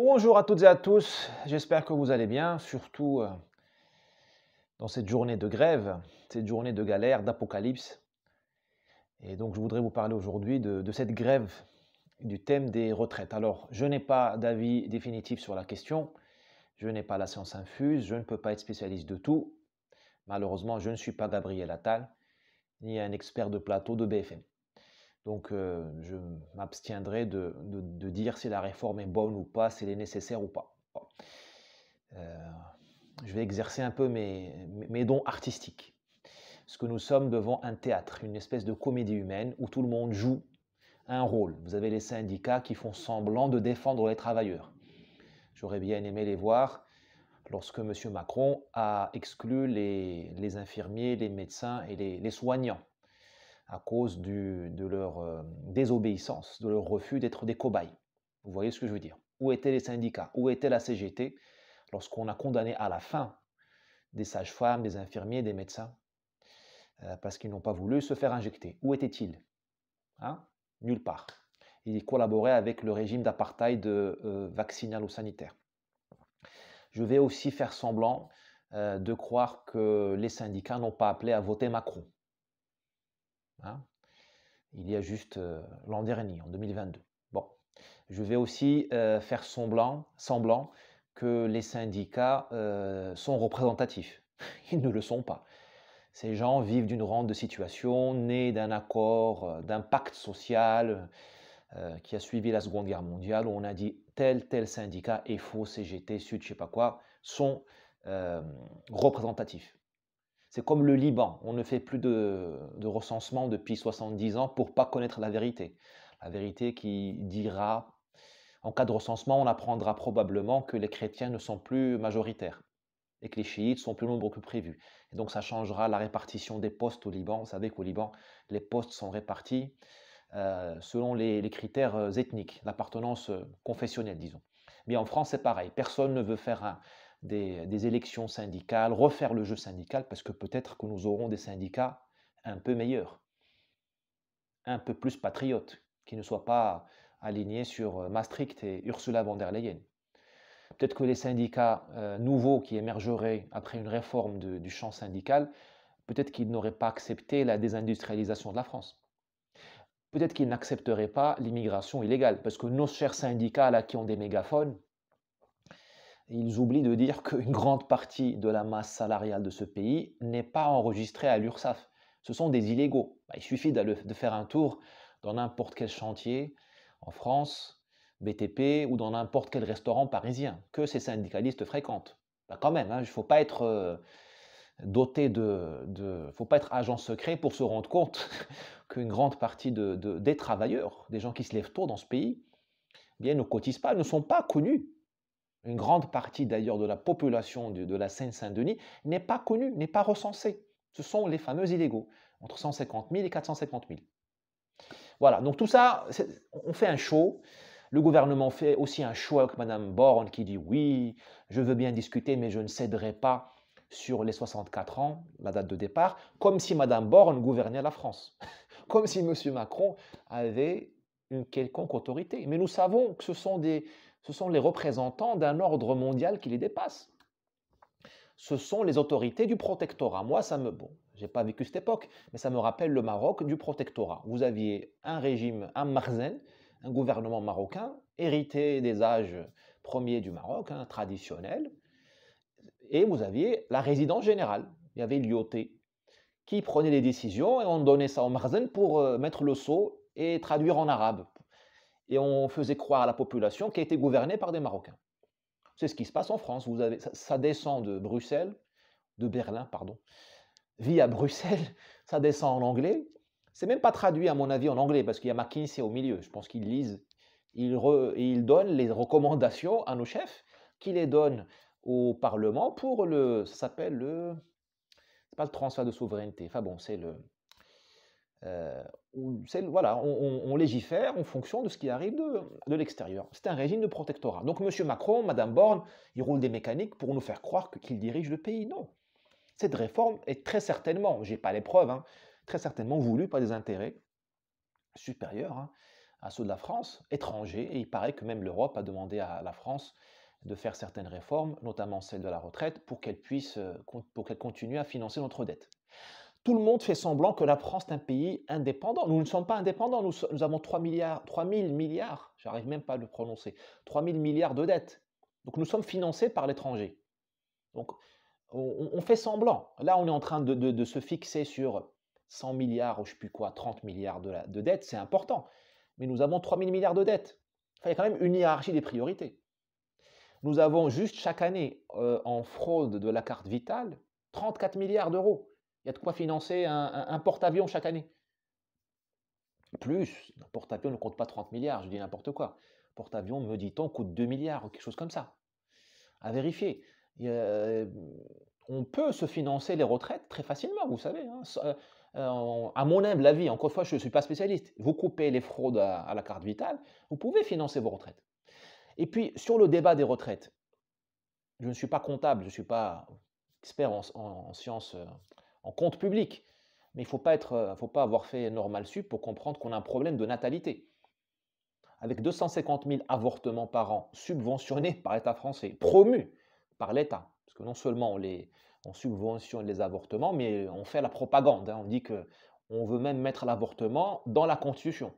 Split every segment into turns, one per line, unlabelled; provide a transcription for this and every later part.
Bonjour à toutes et à tous, j'espère que vous allez bien, surtout dans cette journée de grève, cette journée de galère, d'apocalypse. Et donc je voudrais vous parler aujourd'hui de cette grève, du thème des retraites. Alors, je n'ai pas d'avis définitif sur la question, je n'ai pas la science infuse, je ne peux pas être spécialiste de tout. Malheureusement, je ne suis pas Gabriel Attal, ni un expert de plateau de BFM. Donc je m'abstiendrai de dire si la réforme est bonne ou pas, si elle est nécessaire ou pas. Bon. Euh, je vais exercer un peu mes dons artistiques. Parce que nous sommes devant un théâtre, une espèce de comédie humaine où tout le monde joue un rôle. Vous avez les syndicats qui font semblant de défendre les travailleurs. J'aurais bien aimé les voir lorsque M. Macron a exclu les infirmiers, les médecins et les soignants à cause de leur désobéissance, de leur refus d'être des cobayes. Vous voyez ce que je veux dire? Où étaient les syndicats? Où était la CGT lorsqu'on a condamné à la fin des sages-femmes, des infirmiers, des médecins, parce qu'ils n'ont pas voulu se faire injecter? Où étaient-ils? Hein? Nulle part. Ils collaboraient avec le régime d'apartheid vaccinal ou sanitaire. Je vais aussi faire semblant de croire que les syndicats n'ont pas appelé à voter Macron. Hein? Il y a juste l'an dernier, en 2022. Bon, je vais aussi faire semblant que les syndicats sont représentatifs. Ils ne le sont pas. Ces gens vivent d'une rente de situation, née d'un accord, d'un pacte social qui a suivi la Seconde Guerre mondiale, où on a dit tel syndicat, EFO, CGT, Sud, je ne sais pas quoi, sont représentatifs. C'est comme le Liban, on ne fait plus de recensement depuis 70 ans pour ne pas connaître la vérité. La vérité qui dira, en cas de recensement, on apprendra probablement que les chrétiens ne sont plus majoritaires et que les chiites sont plus nombreux que prévu. Et donc ça changera la répartition des postes au Liban. Vous savez qu'au Liban, les postes sont répartis selon les critères ethniques, l'appartenance confessionnelle, disons. Mais en France, c'est pareil. Personne ne veut faire des élections syndicales, refaire le jeu syndical, parce que peut-être que nous aurons des syndicats un peu meilleurs, un peu plus patriotes, qui ne soient pas alignés sur Maastricht et Ursula von der Leyen. Peut-être que les syndicats nouveaux qui émergeraient après une réforme du champ syndical, peut-être qu'ils n'auraient pas accepté la désindustrialisation de la France. Peut-être qu'ils n'accepteraient pas l'immigration illégale, parce que nos chers syndicats là qui ont des mégaphones, ils oublient de dire qu'une grande partie de la masse salariale de ce pays n'est pas enregistrée à l'URSSAF. Ce sont des illégaux. Il suffit de faire un tour dans n'importe quel chantier en France, BTP, ou dans n'importe quel restaurant parisien que ces syndicalistes fréquentent. Quand même, il ne faut pas être faut pas être agent secret pour se rendre compte qu'une grande partie des travailleurs, des gens qui se lèvent tôt dans ce pays, eh bien, ne cotisent pas, ne sont pas connus. Une grande partie d'ailleurs de la population de la Seine-Saint-Denis n'est pas connue, n'est pas recensée. Ce sont les fameux illégaux, entre 150 000 et 450 000. Voilà, donc tout ça, on fait un show. Le gouvernement fait aussi un show avec Mme Borne qui dit oui, je veux bien discuter, mais je ne céderai pas sur les 64 ans, la date de départ, comme si Mme Borne gouvernait la France, comme si M. Macron avait une quelconque autorité. Mais nous savons que ce sont les représentants d'un ordre mondial qui les dépasse. Ce sont les autorités du protectorat. Moi, bon, j'ai pas vécu cette époque, mais ça me rappelle le Maroc du protectorat. Vous aviez un régime, un marzen, un gouvernement marocain, hérité des âges premiers du Maroc, traditionnel, et vous aviez la résidence générale. Il y avait l'IOT qui prenait les décisions et on donnait ça au marzen pour mettre le sceau et traduire en arabe. Et on faisait croire à la population qu'elle était gouvernée par des Marocains. C'est ce qui se passe en France. Ça descend de Bruxelles, de Berlin, pardon, via Bruxelles, ça descend en anglais. C'est même pas traduit, à mon avis, en anglais, parce qu'il y a McKinsey au milieu. Je pense qu'ils lisent. Ils donnent les recommandations à nos chefs, qui les donnent au Parlement pour ça s'appelle c'est pas le transfert de souveraineté. Enfin bon, c'est voilà, on légifère en fonction de ce qui arrive de l'extérieur. C'est un régime de protectorat. Donc M. Macron, Mme Borne, ils roulent des mécaniques pour nous faire croire qu'ils dirigent le pays. Non. Cette réforme est très certainement, je n'ai pas les preuves, très certainement voulue par des intérêts supérieurs à ceux de la France, étrangers, et il paraît que même l'Europe a demandé à la France de faire certaines réformes, notamment celle de la retraite, pour qu'elle puisse, pour qu'elle continue à financer notre dette. Tout le monde fait semblant que la France est un pays indépendant. Nous ne sommes pas indépendants, nous avons 3 milliards, 3 000 milliards, j'arrive même pas à le prononcer, 3 000 milliards de dettes. Donc nous sommes financés par l'étranger. Donc on fait semblant. Là, on est en train de se fixer sur 100 milliards ou je ne sais plus quoi, 30 milliards de dettes, c'est important. Mais nous avons 3 000 milliards de dettes. Enfin, il y a quand même une hiérarchie des priorités. Nous avons juste chaque année en fraude de la carte vitale 34 milliards d'euros. Il y a de quoi financer un porte-avions chaque année. Plus, un porte-avions ne compte pas 30 milliards, je dis n'importe quoi. Porte-avions, me dit-on, coûte 2 milliards ou quelque chose comme ça. À vérifier. On peut se financer les retraites très facilement, vous savez. Hein. À mon humble avis, encore une fois, je ne suis pas spécialiste. Vous coupez les fraudes à la carte vitale, vous pouvez financer vos retraites. Et puis, sur le débat des retraites, je ne suis pas comptable, je ne suis pas expert en sciences, en compte public, mais il ne faut pas avoir fait Normal Sup pour comprendre qu'on a un problème de natalité. Avec 250 000 avortements par an subventionnés par l'État français, promus par l'État, parce que non seulement on subventionne les avortements, mais on fait la propagande. Hein. On dit qu'on veut même mettre l'avortement dans la Constitution.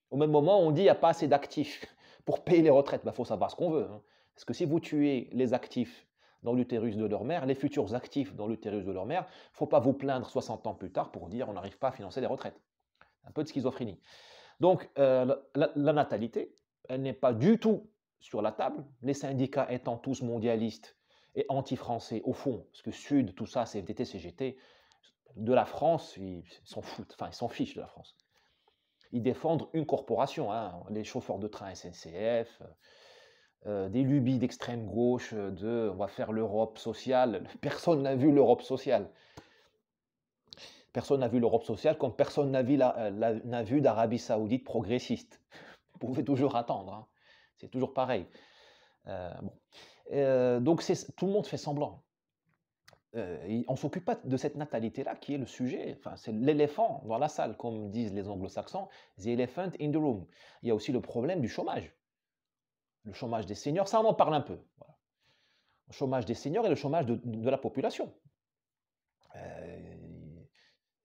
Au même moment, on dit qu'il n'y a pas assez d'actifs pour payer les retraites. Il faut savoir ce qu'on veut. Hein. Parce que si vous tuez les actifs dans l'utérus de leur mère, les futurs actifs dans l'utérus de leur mère, il ne faut pas vous plaindre 60 ans plus tard pour dire on n'arrive pas à financer les retraites. Un peu de schizophrénie. Donc, la natalité, elle n'est pas du tout sur la table. Les syndicats étant tous mondialistes et anti-français, au fond, parce que Sud, tout ça, CFDT, CGT, de la France, ils s'en foutent, enfin, ils s'en fichent de la France. Ils défendent une corporation, hein, les chauffeurs de train SNCF, des lubies d'extrême gauche, on va faire l'Europe sociale. Personne n'a vu l'Europe sociale. Personne n'a vu l'Europe sociale comme personne n'a vu d'Arabie Saoudite progressiste. Vous pouvez toujours attendre, hein. C'est toujours pareil. Bon. Donc tout le monde fait semblant. On ne s'occupe pas de cette natalité-là qui est le sujet. Enfin, c'est l'éléphant dans la salle, comme disent les anglo-saxons, the elephant in the room. Il y a aussi le problème du chômage. Le chômage des seniors, ça on en parle un peu. Voilà. Le chômage des seniors et le chômage de la population.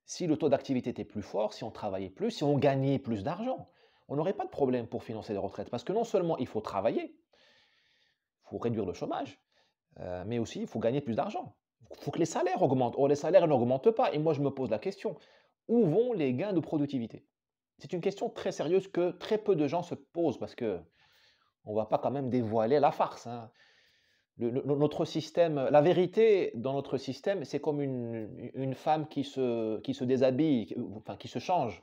Si le taux d'activité était plus fort, si on travaillait plus, si on gagnait plus d'argent, on n'aurait pas de problème pour financer les retraites. Parce que non seulement il faut travailler, il faut réduire le chômage, mais aussi il faut gagner plus d'argent. Il faut que les salaires augmentent. Or, les salaires n'augmentent pas. Et moi, je me pose la question, où vont les gains de productivité? C'est une question très sérieuse que très peu de gens se posent parce que on ne va pas quand même dévoiler la farce. Hein. Notre système, la vérité dans notre système, c'est comme une femme qui se déshabille, enfin qui se change.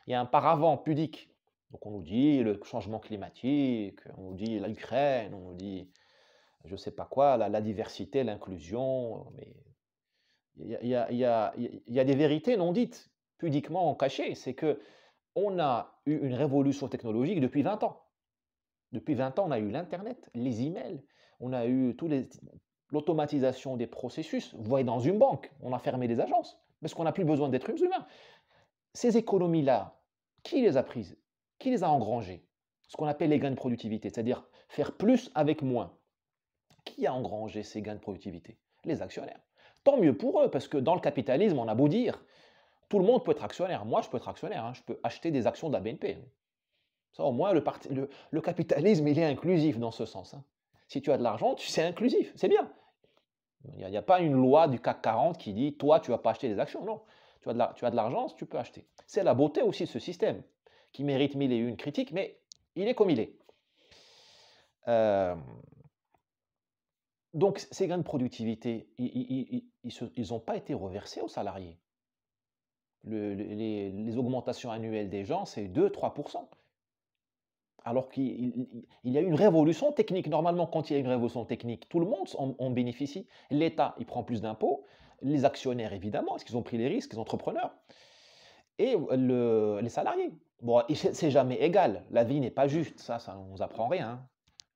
Il y a un paravent pudique. Donc on nous dit le changement climatique, on nous dit l'Ukraine, on nous dit je ne sais pas quoi, la diversité, l'inclusion. Mais il y a des vérités non dites, pudiquement cachées. C'est que on a eu une révolution technologique depuis 20 ans. Depuis 20 ans, on a eu l'Internet, les emails, on a eu l'automatisation des processus. Vous voyez, dans une banque, on a fermé des agences parce qu'on n'a plus besoin d'êtres humains. Ces économies-là, qui les a prises? Qui les a engrangées? Ce qu'on appelle les gains de productivité, c'est-à-dire faire plus avec moins. Qui a engrangé ces gains de productivité? Les actionnaires. Tant mieux pour eux, parce que dans le capitalisme, on a beau dire, tout le monde peut être actionnaire. Moi, je peux être actionnaire, hein, je peux acheter des actions de la BNP. Ça, au moins, le capitalisme, il est inclusif dans ce sens. Hein. Si tu as de l'argent, c'est inclusif, c'est bien. Il n'y a pas une loi du CAC 40 qui dit, toi, tu ne vas pas acheter des actions. Non, tu as de l'argent, tu peux acheter. C'est la beauté aussi de ce système, qui mérite mille et une critiques, mais il est comme il est. Donc, ces gains de productivité, ils n'ont pas été reversés aux salariés. Les augmentations annuelles des gens, c'est 2-3%. Alors qu'il y a une révolution technique. Normalement, quand il y a une révolution technique, tout le monde en bénéficie. L'État, il prend plus d'impôts. Les actionnaires, évidemment, parce qu'ils ont pris les risques, les entrepreneurs. Et les salariés. Bon, c'est jamais égal. La vie n'est pas juste. Ça ne nous apprend rien. Hein.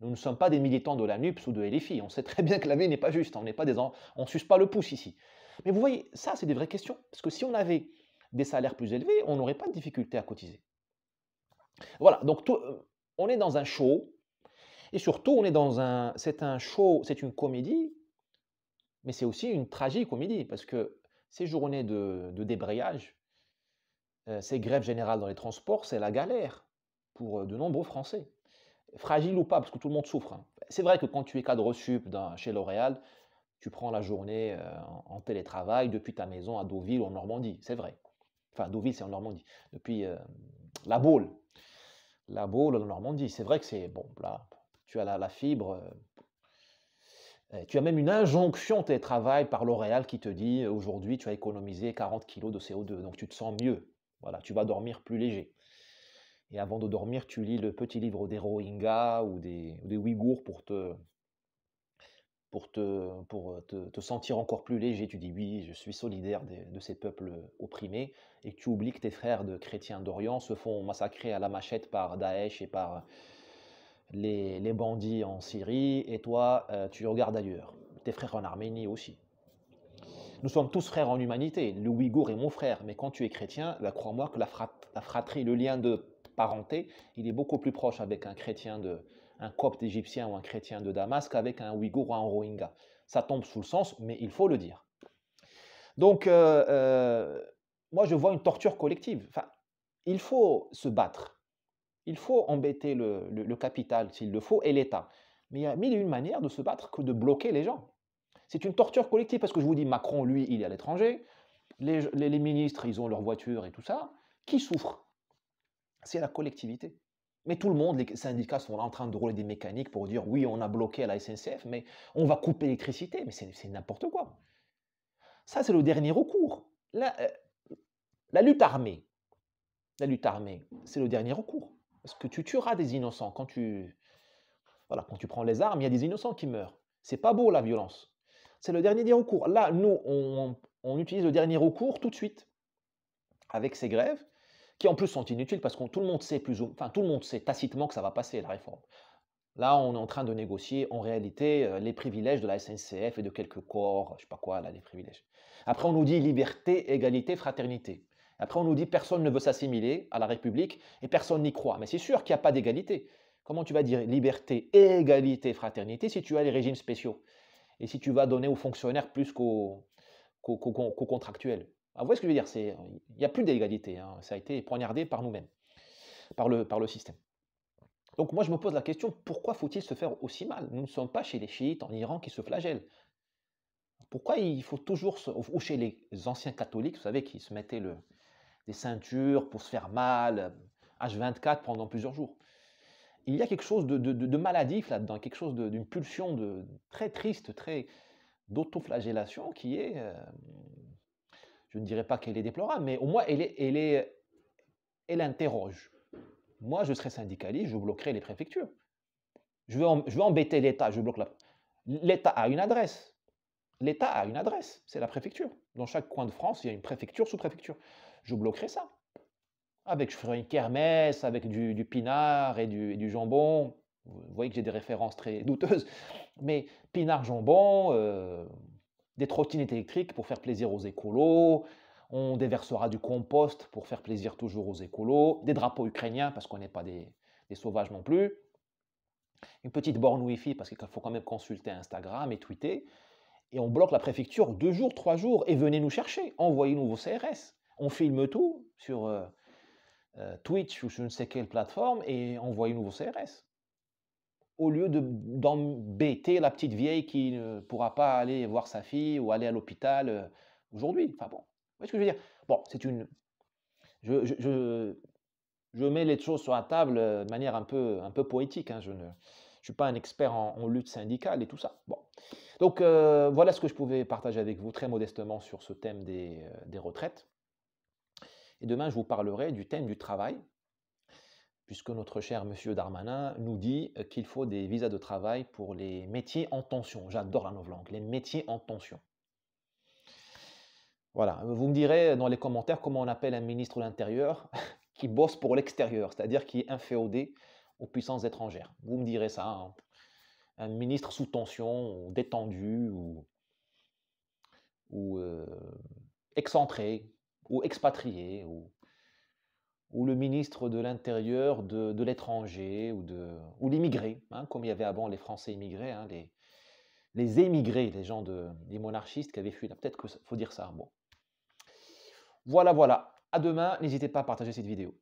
Nous ne sommes pas des militants de la NUPS ou de LFI. On sait très bien que la vie n'est pas juste. On ne suce pas le pouce ici. Mais vous voyez, ça, c'est des vraies questions. Parce que si on avait des salaires plus élevés, on n'aurait pas de difficulté à cotiser. Voilà, donc on est dans un show et surtout on est dans c'est un show, c'est une comédie, mais c'est aussi une tragicomédie parce que ces journées de débrayage, ces grèves générales dans les transports, c'est la galère pour, de nombreux Français. Fragile ou pas, parce que tout le monde souffre, hein. C'est vrai que quand tu es cadre sup chez L'Oréal, tu prends la journée, en télétravail depuis ta maison à Deauville en Normandie, c'est vrai. Enfin, Deauville, c'est en Normandie. Depuis, La Baule. La Baule en Normandie, c'est vrai que c'est bon, là, tu as la fibre, tu as même une injonction télétravail par L'Oréal qui te dit: «Aujourd'hui, tu as économisé 40 kilos de CO2», donc tu te sens mieux. Voilà, tu vas dormir plus léger et avant de dormir, tu lis le petit livre des Rohingyas ou des Ouïghours pour te sentir encore plus léger. Tu dis: «Oui, je suis solidaire de ces peuples opprimés» et tu oublies que tes frères de chrétiens d'Orient se font massacrer à la machette par Daesh et par les bandits en Syrie et toi, tu regardes ailleurs. Tes frères en Arménie aussi. Nous sommes tous frères en humanité. Le Ouïghour est mon frère, mais quand tu es chrétien, bah, crois-moi que la fratrie, le lien de parenté, il est beaucoup plus proche avec un copte égyptien ou un chrétien de Damas qu'avec un Ouïghour ou un Rohingya. Ça tombe sous le sens, mais il faut le dire. Donc, moi, je vois une torture collective. Enfin, il faut se battre. Il faut embêter le capital s'il le faut et l'État. Mais il y a mille et une manières de se battre que de bloquer les gens. C'est une torture collective parce que je vous dis, Macron, lui, il est à l'étranger, les ministres, ils ont leur voiture et tout ça. Qui souffre? C'est la collectivité. Mais tout le monde, les syndicats sont là en train de rouler des mécaniques pour dire oui, on a bloqué à la SNCF, mais on va couper l'électricité. Mais c'est n'importe quoi. Ça, c'est le dernier recours. La lutte armée, c'est le dernier recours. Parce que tu tueras des innocents. Voilà, quand tu prends les armes, il y a des innocents qui meurent. C'est pas beau la violence. C'est le dernier recours. Là, nous, on utilise le dernier recours tout de suite avec ces grèves, qui en plus sont inutiles parce que tout le monde sait enfin tout le monde sait tacitement que ça va passer la réforme. Là, on est en train de négocier en réalité les privilèges de la SNCF et de quelques corps, je sais pas quoi, là, les privilèges. Après, on nous dit liberté, égalité, fraternité. Après, on nous dit personne ne veut s'assimiler à la République et personne n'y croit. Mais c'est sûr qu'il n'y a pas d'égalité. Comment tu vas dire liberté, égalité, fraternité si tu as les régimes spéciaux et si tu vas donner aux fonctionnaires plus qu'aux contractuels? Ah, vous voyez ce que je veux dire? Il n'y a plus d'égalité, hein. Ça a été poignardé par nous-mêmes, par le système. Donc moi, je me pose la question, pourquoi faut-il se faire aussi mal? Nous ne sommes pas chez les chiites en Iran qui se flagellent. Pourquoi il faut toujours ou chez les anciens catholiques, vous savez, qui se mettaient des ceintures pour se faire mal, H24 pendant plusieurs jours. Il y a quelque chose de maladif là-dedans, quelque chose d'une pulsion très triste, très d'autoflagellation qui est, je ne dirais pas qu'elle est déplorable, mais au moins elle interroge. Moi, je serais syndicaliste, je bloquerais les préfectures. Je veux embêter l'État, je bloque l'État a une adresse. L'État a une adresse, c'est la préfecture. Dans chaque coin de France, il y a une préfecture, sous-préfecture. Je bloquerai ça. Je ferai une kermesse avec du pinard et du jambon. Vous voyez que j'ai des références très douteuses. Mais pinard, jambon, des trottinettes électriques pour faire plaisir aux écolos. On déversera du compost pour faire plaisir toujours aux écolos. Des drapeaux ukrainiens parce qu'on n'est pas des sauvages non plus. Une petite borne Wi-Fi parce qu'il faut quand même consulter Instagram et tweeter. Et on bloque la préfecture 2 jours, 3 jours et venez nous chercher. Envoyez-nous vos CRS. On filme tout sur Twitch ou je ne sais quelle plateforme et envoyez-nous vos CRS. Au lieu d'embêter la petite vieille qui ne pourra pas aller voir sa fille ou aller à l'hôpital aujourd'hui. Enfin bon, vous voyez ce que je veux dire? Bon, je mets les choses sur la table de manière un peu poétique, hein. Je ne suis pas un expert en lutte syndicale et tout ça. Bon. Donc voilà ce que je pouvais partager avec vous très modestement sur ce thème des retraites. Et demain, je vous parlerai du thème du travail, puisque notre cher monsieur Darmanin nous dit qu'il faut des visas de travail pour les métiers en tension. J'adore la novlangue, les métiers en tension. Voilà, vous me direz dans les commentaires comment on appelle un ministre de l'Intérieur qui bosse pour l'extérieur, c'est-à-dire qui est inféodé aux puissances étrangères. Vous me direz ça, hein. Un ministre sous tension, ou détendu, ou excentré, ou expatrié, ou ou le ministre de l'Intérieur de l'étranger ou l'immigré, hein, comme il y avait avant les Français immigrés, hein, les émigrés, les gens les monarchistes qui avaient fui là. Peut-être qu'il faut dire ça. Bon. Voilà, voilà. À demain. N'hésitez pas à partager cette vidéo.